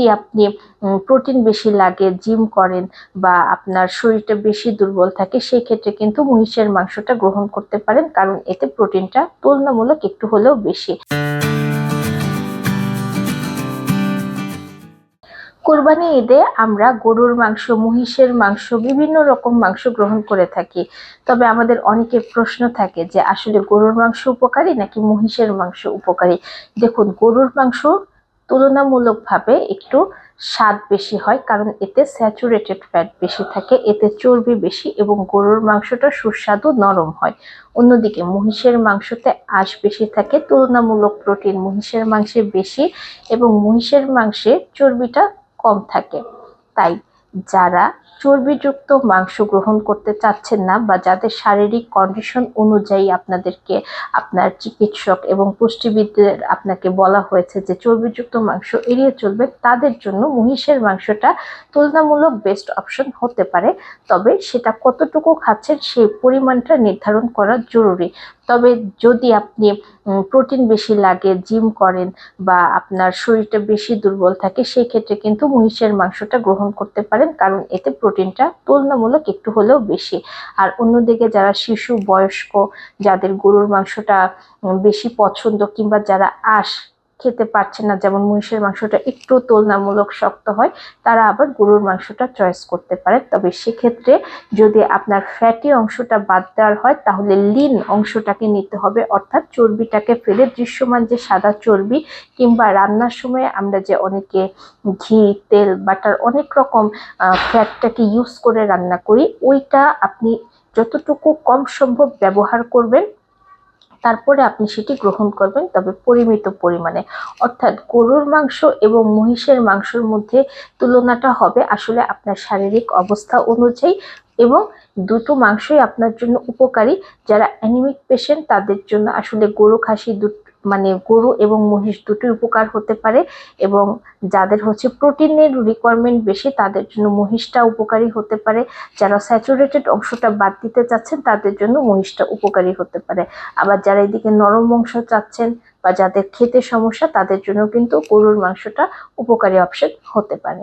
যদি আপনি প্রোটিন বেশি লাগে, জিম করেন বা আপনার শরীরটা বেশি দুর্বল থাকে, সেই ক্ষেত্রে কিন্তু মহিষের মাংসটা গ্রহণ করতে পারেন, কারণ এতে প্রোটিনটা তুলনামূলক একটু হলেও বেশি। কুরবানি ঈদে আমরা গরুর মাংস, মহিষের মাংস, বিভিন্ন রকম মাংস গ্রহণ করে থাকি। তবে আমাদের অনেকের প্রশ্ন থাকে যে আসলে গরুর মাংস উপকারী নাকি মহিষের মাংস উপকারী। দেখুন, গরুর মাংস তুলনামূলকভাবে একটু স্বাদ বেশি হয়, কারণ এতে স্যাচুরেটেড ফ্যাট বেশি থাকে, এতে চর্বি বেশি এবং গরুর মাংসটা সুস্বাদু নরম হয়। অন্যদিকে মহিষের মাংসতে আঁশ বেশি থাকে, তুলনামূলক প্রোটিন মহিষের মাংসে বেশি এবং মহিষের মাংসে চর্বিটা কম থাকে। তাই যারা চর্বিযুক্ত মাংস গ্রহণ করতে চাচ্ছেন না বা যাদের শারীরিক কন্ডিশন অনুযায়ী আপনাদেরকে আপনার চিকিৎসক এবং পুষ্টিবিদদের আপনাকে বলা হয়েছে যে চর্বিযুক্ত মাংস এড়িয়ে চলবে, তাদের জন্য মহিষের মাংসটা তুলনামূলক বেস্ট অপশন হতে পারে। তবে সেটা কতটুকু খাচ্ছেন সেই পরিমাণটা নির্ধারণ করা জরুরি। তবে যদি আপনি প্রোটিন বেশি লাগে, জিম করেন বা আপনার শরীরটা বেশি দুর্বল থাকে, সেই ক্ষেত্রে কিন্তু মহিষের মাংসটা গ্রহণ করতে পারেন, কারণ এতে প্রোটিনটা তুলনামূলক একটু হলেও বেশি। আর অন্যদিকে যারা শিশু, বয়স্ক, যাদের গরুর মাংসটা বেশি পছন্দ কিংবা যারা আঁশ খেতে পারছে না, যেমন মহিষের মাংসটা একটু তুলনামূলক শক্ত হয়, তারা আবার গরুর মাংসটা চয়েস করতে পারে। তবে সেক্ষেত্রে যদি আপনার ফ্যাটি অংশটা বাদ দেওয়ার হয়, তাহলে লিন অংশটাকে নিতে হবে, অর্থাৎ চর্বিটাকে ফেলে দৃশ্যমান যে সাদা চর্বি কিংবা রান্নার সময় আমরা যে অনেকে ঘি, তেল, বাটার অনেক রকম ফ্যাটটাকে ইউজ করে রান্না করি, ওইটা আপনি যতটুকু কম সম্ভব ব্যবহার করবেন, তারপরে আপনি সেটি গ্রহণ করবেন, তবে পরিমিত পরিমাণে। অর্থাৎ গরুর মাংস এবং মহিষের মাংসের মধ্যে তুলনাটা হবে আসলে আপনার শারীরিক অবস্থা অনুযায়ী, এবং দুটো মাংসই আপনার জন্য উপকারী। যারা অ্যানিমিক পেশেন্ট তাদের জন্য আসলে গরু, খাসি গরু এবং মহিষ দুটোই উপকার হতে পারে, এবং যাদের হচ্ছে প্রোটিনের রিকোয়ারমেন্ট বেশি তাদের জন্য মহিষটা উপকারী হতে পারে। যারা স্যাচুরেটেড অংশটা বাদ দিতে চাচ্ছেন তাদের জন্য মহিষটা উপকারী হতে পারে। আবার যারা এদিকে নরম মাংস চাচ্ছেন বা যাদের খেতে সমস্যা, তাদের জন্য কিন্তু গরুর মাংসটা উপকারী অপশন হতে পারে।